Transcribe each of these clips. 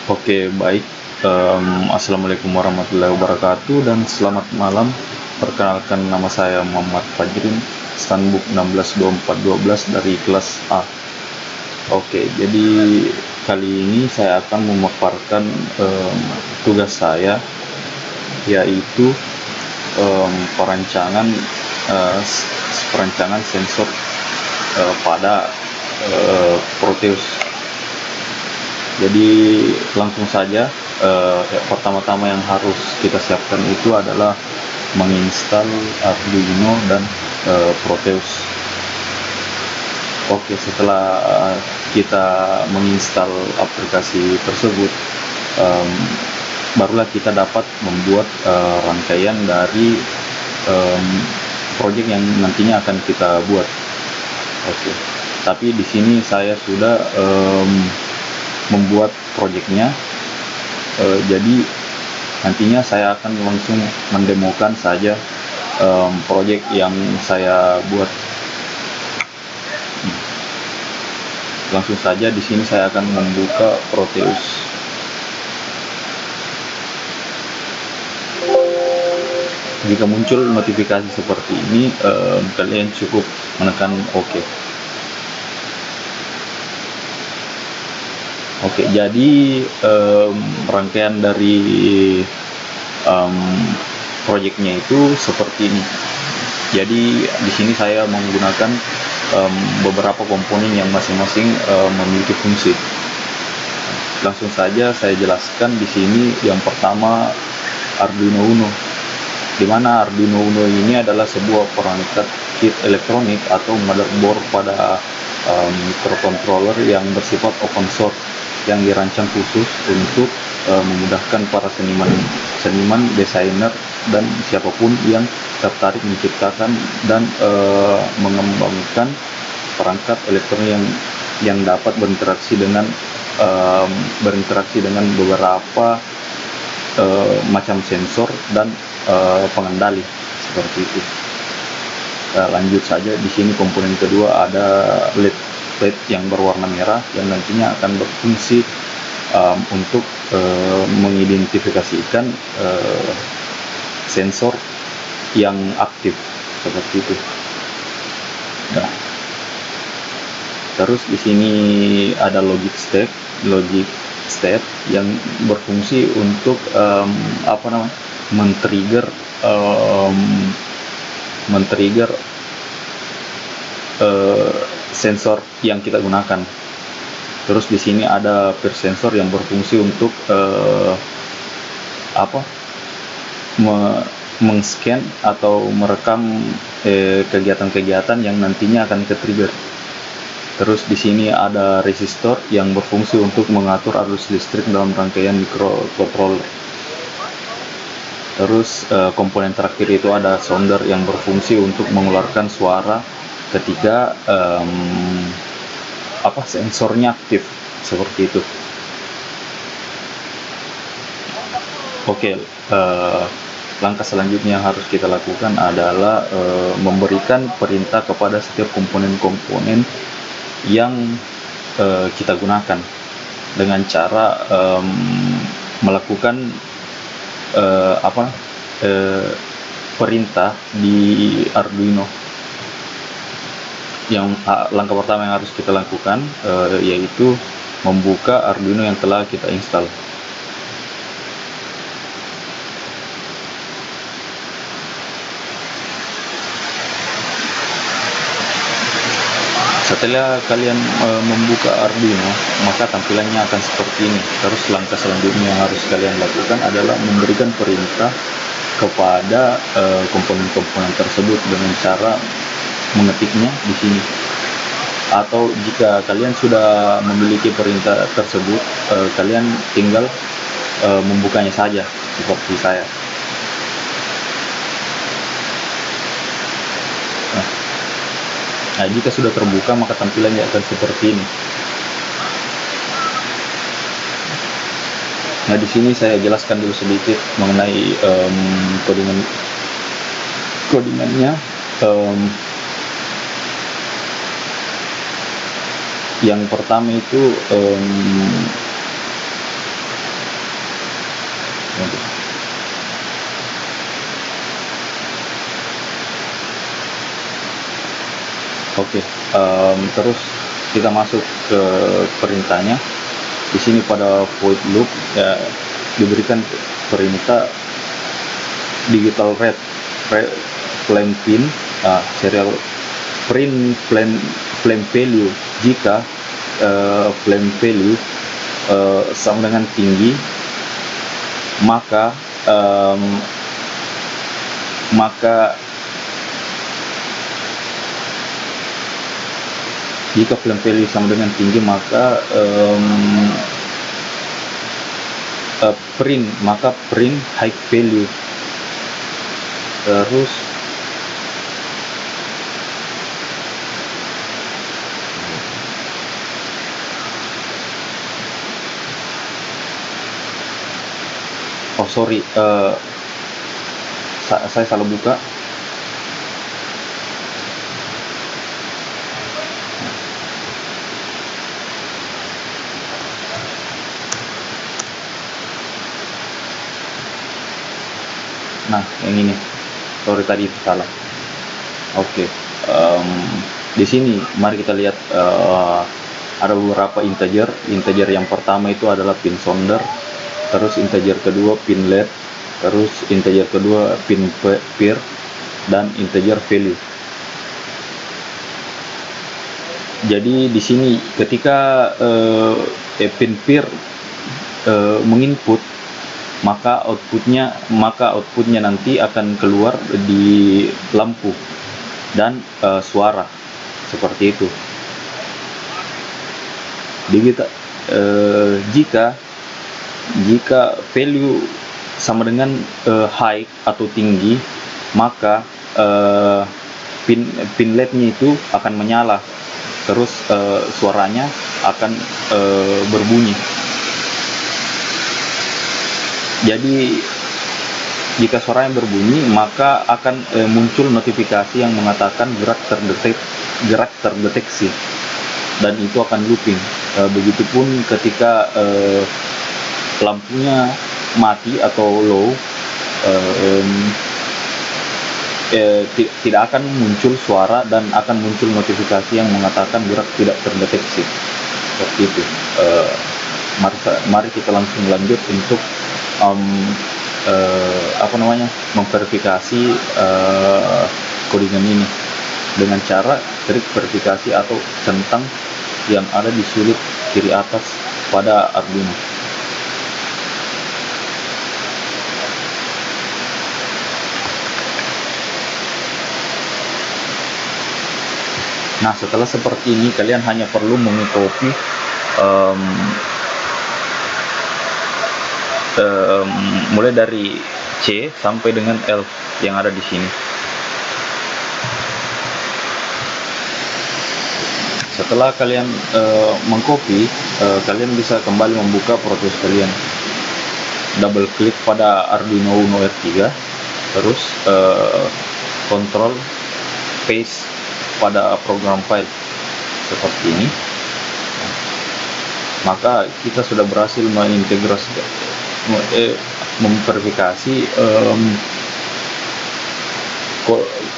Oke, baik. Assalamualaikum warahmatullahi wabarakatuh dan selamat malam. Perkenalkan, nama saya Muhammad Fajrin, Stanbook 162412 dari kelas A. Oke, jadi kali ini saya akan memaparkan tugas saya, yaitu perancangan perancangan sensor pada Proteus. Jadi langsung saja, pertama-tama yang harus kita siapkan itu adalah menginstal Arduino dan Proteus. Oke, setelah kita menginstal aplikasi tersebut, em, barulah kita dapat membuat rangkaian dari project yang nantinya akan kita buat. Oke, tapi di sini saya sudah membuat projectnya. Jadi nantinya saya akan langsung mendemokan saja project yang saya buat. Langsung saja di sini saya akan membuka Proteus. Jika muncul notifikasi seperti ini, kalian cukup menekan OK. Oke, jadi rangkaian dari proyeknya itu seperti ini. Jadi di sini saya menggunakan beberapa komponen yang masing-masing memiliki fungsi. Langsung saja saya jelaskan di sini. Yang pertama, Arduino Uno, di mana Arduino Uno ini adalah sebuah perangkat kit elektronik atau motherboard pada microcontroller yang bersifat open source, yang dirancang khusus untuk memudahkan para seniman, desainer, dan siapapun yang tertarik menciptakan dan mengembangkan perangkat elektronik yang dapat berinteraksi dengan beberapa macam sensor dan pengendali seperti itu. Lanjut saja, di sini komponen kedua ada LED yang berwarna merah yang nantinya akan berfungsi untuk mengidentifikasikan sensor yang aktif seperti itu. Nah, terus di sini ada logic step yang berfungsi untuk men-trigger sensor yang kita gunakan. Terus di sini ada per sensor yang berfungsi untuk mengscan atau merekam kegiatan-kegiatan yang nantinya akan ke-trigger. Terus di sini ada resistor yang berfungsi untuk mengatur arus listrik dalam rangkaian microcontroller. Terus komponen terakhir itu ada sounder yang berfungsi untuk mengeluarkan suara ketika sensornya aktif seperti itu. Oke, langkah selanjutnya yang harus kita lakukan adalah memberikan perintah kepada setiap komponen-komponen yang kita gunakan dengan cara melakukan perintah di Arduino. Yang langkah pertama yang harus kita lakukan yaitu membuka Arduino yang telah kita install. Setelah kalian membuka Arduino, maka tampilannya akan seperti ini. Terus langkah selanjutnya yang harus kalian lakukan adalah memberikan perintah kepada komponen-komponen tersebut dengan cara mengetiknya di sini. Atau jika kalian sudah memiliki perintah tersebut, kalian tinggal membukanya saja seperti saya. Nah, jika sudah terbuka, maka tampilannya akan seperti ini. Nah, di sini saya jelaskan dulu sedikit mengenai codingannya. Yang pertama itu Oke, terus kita masuk ke perintahnya. Di sini pada void loop ya diberikan perintah digital read flame pin serial print flame value. Jika flame value sama dengan tinggi, maka jika flame value sama dengan tinggi, maka print high value. Terus sorry, saya salah buka. Nah, yang ini, sorry tadi itu salah. Oke, di sini mari kita lihat ada beberapa integer. Integer yang pertama itu adalah pin sounder, terus integer kedua pin led, terus integer kedua pin peer, dan integer value. Jadi di sini ketika pin peer menginput, maka outputnya nanti akan keluar di lampu dan suara seperti itu. Jika value sama dengan high atau tinggi, maka pin LED-nya itu akan menyala, terus suaranya akan berbunyi. Jadi jika suaranya berbunyi, maka akan muncul notifikasi yang mengatakan gerak terdeteksi, dan itu akan looping. Begitupun ketika lampunya mati atau low, tidak akan muncul suara dan akan muncul notifikasi yang mengatakan gerak tidak terdeteksi. Seperti itu. Mari kita langsung lanjut untuk memverifikasi codingan ini dengan cara trik verifikasi atau centang yang ada di sudut kiri atas pada Arduino. Nah, setelah seperti ini, kalian hanya perlu mengcopy mulai dari C sampai dengan L yang ada di sini. Setelah kalian mengcopy, kalian bisa kembali membuka Proteus kalian. Double klik pada Arduino Uno R3, terus Ctrl paste pada program file seperti ini. Maka kita sudah berhasil memverifikasi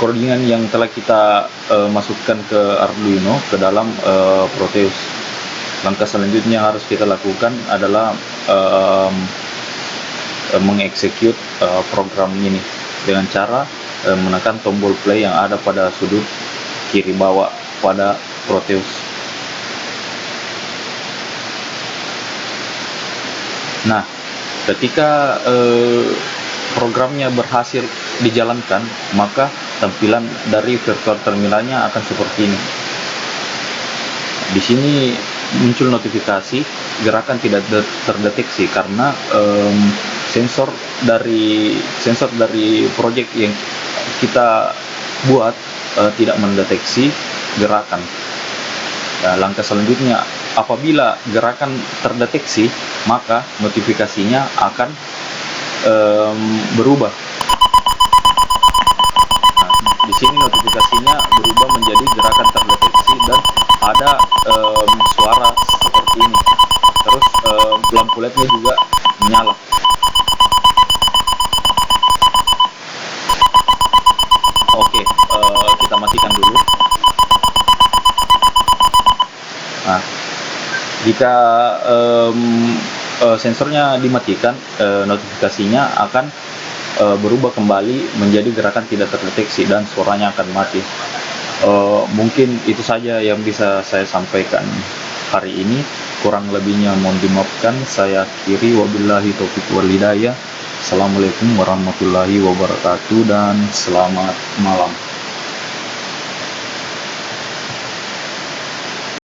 codingan yang telah kita masukkan ke Arduino ke dalam Proteus. Langkah selanjutnya yang harus kita lakukan adalah mengeksekut program ini dengan cara menekan tombol play yang ada pada sudut kiri bawah pada Proteus. Nah, ketika programnya berhasil dijalankan, maka tampilan dari virtual terminalnya akan seperti ini. Di sini muncul notifikasi gerakan tidak terdeteksi karena sensor dari project yang kita buat tidak mendeteksi gerakan. Nah, langkah selanjutnya, apabila gerakan terdeteksi, maka notifikasinya akan berubah. Nah, di sini notifikasinya berubah menjadi gerakan terdeteksi dan ada suara seperti ini. Terus lampu LED-nya juga menyala. Jika sensornya dimatikan, notifikasinya akan berubah kembali menjadi gerakan tidak terdeteksi dan suaranya akan mati. Mungkin itu saja yang bisa saya sampaikan hari ini. Kurang lebihnya mohon dimaafkan. Saya akhiri, wabillahi taufiq wal hidayah. Assalamualaikum warahmatullahi wabarakatuh dan selamat malam.